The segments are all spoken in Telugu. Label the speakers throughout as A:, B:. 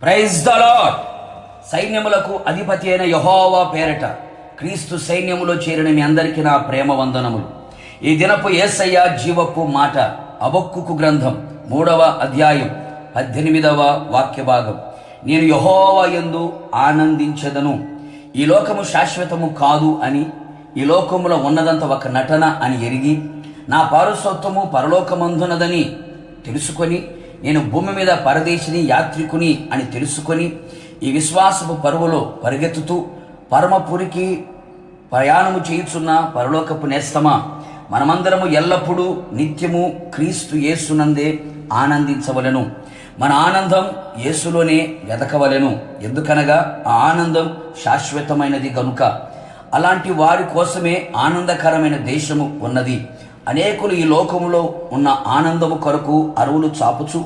A: Praise the lord. సైన్యములకు అధిపతి అయిన యెహోవా పేరట క్రీస్తు సైన్యములో చేరిన మీ అందరికీ నా ప్రేమ వందనములు. ఈ దినపు యేసయ్య జీవపు మాట హబక్కూకు గ్రంథం 3వ అధ్యాయం 18వ వాక్య భాగం. నేను యెహోవా యందు ఆనందించెదను. ఈ లోకము శాశ్వతము కాదు అని, ఈ లోకములో ఉన్నదంతా ఒక నటన అని ఎరిగి, నా పౌరసత్వము పరలోకమందున్నదని తెలుసుకొని, నేను భూమి మీద పరదేశిని యాత్రికుని అని తెలుసుకొని, ఈ విశ్వాసపు పరువులో పరిగెత్తుతూ పరమపురికి ప్రయాణము చేయుచున్న పరలోకపు నేస్తమా, మనమందరము ఎల్లప్పుడూ నిత్యము క్రీస్తు యేసునందే ఆనందించవలెను. మన ఆనందం యేసులోనే వెదకవలెను. ఎందుకనగా ఆ ఆనందం శాశ్వతమైనది గనుక. అలాంటి వారి కోసమే ఆనందకరమైన దేశము ఉన్నది. అనేకులు ఈ లోకములో ఉన్న ఆనందము కొరకు అరువులు చాపుచు,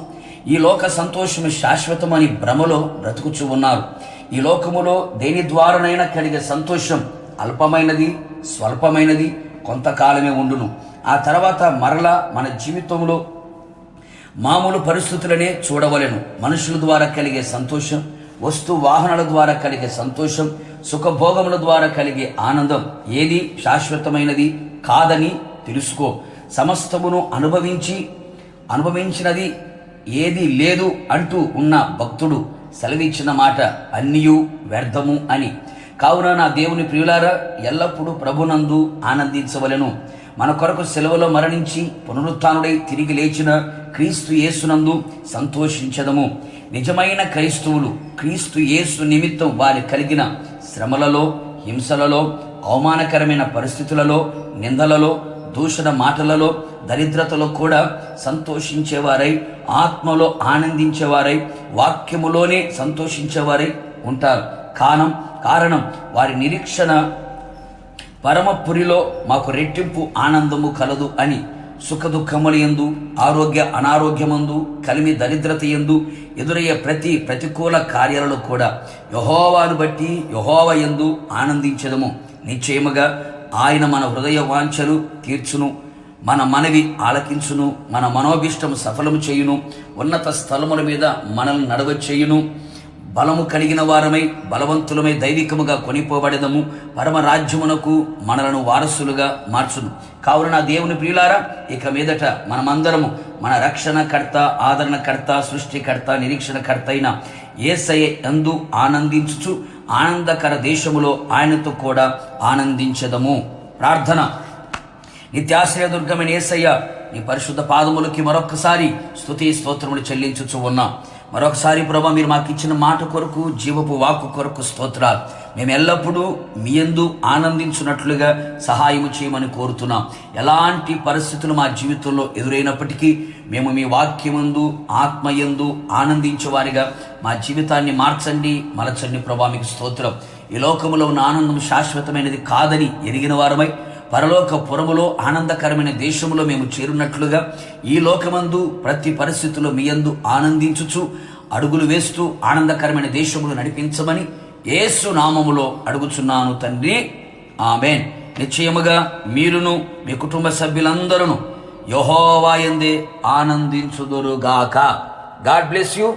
A: ఈ లోక సంతోషము శాశ్వతమని భ్రమలో బ్రతుకుచు ఉన్నారు. ఈ లోకములో దేని ద్వారానైనా కలిగే సంతోషం అల్పమైనది, స్వల్పమైనది, కొంతకాలమే ఉండును. ఆ తర్వాత మరలా మన జీవితంలో మామూలు పరిస్థితులనే చూడవలెను. మనుషుల ద్వారా కలిగే సంతోషం, వస్తు వాహనాల ద్వారా కలిగే సంతోషం, సుఖభోగముల ద్వారా కలిగే ఆనందం ఏది శాశ్వతమైనది కాదని తెలుసుకో. సమస్తమును అనుభవించినది ఏది లేదు అంటూ ఉన్న భక్తుడు సెలవిచ్చిన మాట అన్నియు వ్యర్థము అని. కావున నా దేవుని ప్రియులారా, ఎల్లప్పుడూ ప్రభునందు ఆనందించవలెను. మన కొరకు సెలవులో మరణించి పునరుత్థానుడై తిరిగి లేచిన క్రీస్తు యేసునందు సంతోషించదము. నిజమైన క్రైస్తవులు క్రీస్తు యేసు నిమిత్తం వారి కలిగిన శ్రమలలో, హింసలలో, అవమానకరమైన పరిస్థితులలో, నిందలలో, దూషణ మాటలలో, దరిద్రతలో కూడా సంతోషించేవారై, ఆత్మలో ఆనందించేవారై, వాక్యములోనే సంతోషించేవారై ఉంటారు. కారణం వారి నిరీక్షణ పరమపురిలో మాకు రెట్టింపు ఆనందము కలదు అని. సుఖ దుఃఖముల యందు, ఆరోగ్య అనారోగ్యమందు, కలిమి దరిద్రత యందు ఎదురయ్యే ప్రతికూల కార్యాలలో కూడా యెహోవాను బట్టి యెహోవా యందు ఆనందించదము. నిశ్చయముగా ఆయన మన హృదయ వాంఛలు తీర్చును, మన మనవి ఆలకించును, మన మనోభిష్టము సఫలము చేయును, ఉన్నత స్థలముల మీద మనల్ని నడవ చేయును. బలము కలిగిన వారమై బలవంతులమై దైవికముగా కొనిపోబడదము. పరమరాజ్యమునకు మనలను వారసులుగా మార్చును. కావున నా దేవుని ప్రియులారా, ఇక మీదట మనమందరము మన రక్షణకర్త, ఆదరణకర్త, సృష్టికర్త, నిరీక్షణకర్త అయిన యేసయ్య యందు ఆనందించుచు ఆనందకర దేశములో ఆయనతో కూడా ఆనందించదము. ప్రార్థన. నిత్యాశ్రయ దుర్గమైన యేసయ్య, నీ పరిశుద్ధ పాదములకి మరొక్కసారి స్తుతి స్తోత్రములు చెల్లించుచు ఉన్నా. మరొకసారి ప్రభా, మీరు మాకు ఇచ్చిన మాట కొరకు, జీవపు వాక్కు కొరకు స్తోత్రాలు. మేము ఎల్లప్పుడూ మీ యందు ఆనందించున్నట్లుగా సహాయము చేయమని కోరుతున్నాం. ఎలాంటి పరిస్థితులు మా జీవితంలో ఎదురైనప్పటికీ మేము మీ వాక్యమందు, ఆత్మయందు ఆనందించేవారిగా మా జీవితాన్ని మార్చండి, మలచండి ప్రభా. మీకు స్తోత్రం. ఈ లోకములో ఉన్న ఆనందం శాశ్వతమైనది కాదని ఎరిగిన వారమై పరలోక పురములో ఆనందకరమైన దేశములో మేము చేరున్నట్లుగా ఈ లోకమందు ప్రతి పరిస్థితుల్లో మీ యందు ఆనందించుచు అడుగులు వేస్తూ ఆనందకరమైన దేశములు నడిపించమని యేసు నామములో అడుగుచున్నాను తండ్రి, ఆమేన్. నిశ్చయముగా మీరును మీ కుటుంబ సభ్యులందరూ యెహోవా యందే ఆనందించుదురుగాక. God bless you.